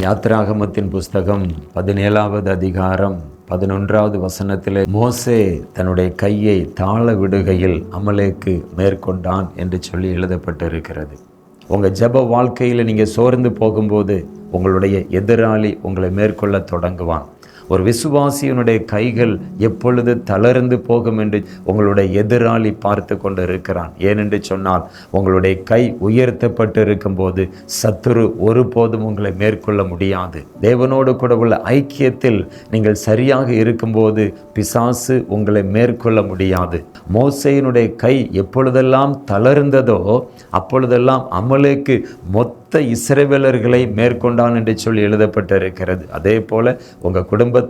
யாத்திராகமத்தின் புஸ்தகம் 17வது அதிகாரம் 11வது வசனத்திலே மோசே தன்னுடைய கையை தாழ விடுகையில் அமலேக்கு மேற்கொண்டான் என்று சொல்லி எழுதப்பட்டிருக்கிறது. உங்கள் ஜெப வாழ்க்கையில் நீங்கள் சோர்ந்து போகும்போது உங்களுடைய எதிராளி உங்களை மேற்கொள்ள தொடங்குவான். ஒரு விசுவாசியினுடைய கைகள் எப்பொழுது தளர்ந்து போகும் என்று உங்களுடைய எதிராளி பார்த்து கொண்டு இருக்கிறான். ஏனென்று சொன்னால் உங்களுடைய கை உயர்த்தப்பட்டு இருக்கும்போது சத்துரு ஒருபோதும் உங்களை மேற்கொள்ள முடியாது. தேவனோடு கூட உள்ள ஐக்கியத்தில் நீங்கள் சரியாக இருக்கும்போது பிசாசு உங்களை மேற்கொள்ள முடியாது. மோசேயினுடைய கை எப்பொழுதெல்லாம் தளர்ந்ததோ அப்பொழுதெல்லாம் அமலேக்கு மொத்த இஸ்ரவேலர்களை மேற்கொண்டான் என்று சொல்லி எழுதப்பட்டிருக்கிறது. அதே போல உங்கள் குடும்பத்தில்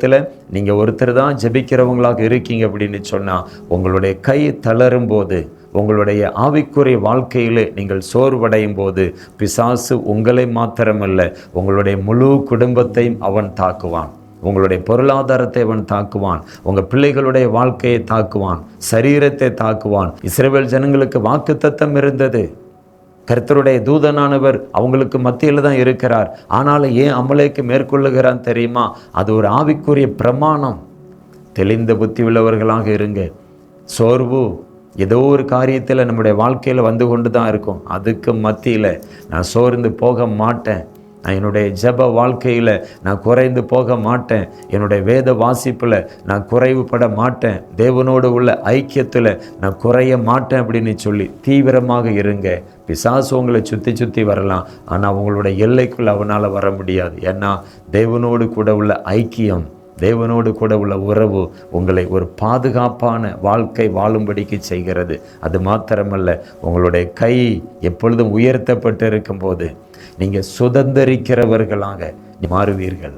நீங்கள் ஒருத்தர் தான் ஜெபிக்கிறவங்களாக இருக்கீங்க அப்படின்னு சொன்னால் உங்களுடைய கை தளரும் போது, உங்களுடைய ஆவிக்குரிய வாழ்க்கையிலே நீங்கள் சோர்வடையும் போது பிசாசு உங்களை மாத்திரமல்ல உங்களுடைய முழு குடும்பத்தையும் அவன் தாக்குவான். உங்களுடைய பொருளாதாரத்தை அவன் தாக்குவான். உங்கள் பிள்ளைகளுடைய வாழ்க்கையை தாக்குவான். சரீரத்தை தாக்குவான். இஸ்ரவேல் ஜனங்களுக்கு வாக்குத்தத்தம் இருந்தது. கர்த்தருடைய தூதனானவர் அவங்களுக்கு மத்தியில் தான் இருக்கிறார். ஆனாலும் ஏன் அமலேக்கு மேற்கொள்ளுகிறான் தெரியுமா? அது ஒரு ஆவிக்குரிய பிரமாணம். தெளிந்த புத்தி உள்ளவர்களாக இருங்க. சோர்வு ஏதோ ஒரு காரியத்தில் நம்முடைய வாழ்க்கையில் வந்து கொண்டு தான் இருக்கும். அதுக்கு மத்தியில் நான் சோர்ந்து போக மாட்டேன். நான் என்னுடைய ஜெப வாழ்க்கையில் நான் குறைந்து போக மாட்டேன். என்னுடைய வேத வாசிப்பில் நான் குறைவுபட மாட்டேன். தேவனோடு உள்ள ஐக்கியத்தில் நான் குறைய மாட்டேன் அப்படின்னு சொல்லி தீவிரமாக இருங்க. பிசாசு உங்களை சுற்றி வரலாம், ஆனால் உங்களுடைய எல்லைக்குள் அவனால் வர முடியாது. ஏன்னா தேவனோடு கூட உள்ள ஐக்கியம், தேவனோடு கூட உள்ள உறவு உங்களை ஒரு பாதுகாப்பான வாழ்க்கை வாழும்படிக்கு செய்கிறது. அது மாத்திரமல்ல, உங்களுடைய கை எப்பொழுதும் உயர்த்தப்பட்டு இருக்கும்போது நீங்கள் சுதந்திரிக்கிறவர்களாக மாறுவீர்கள்.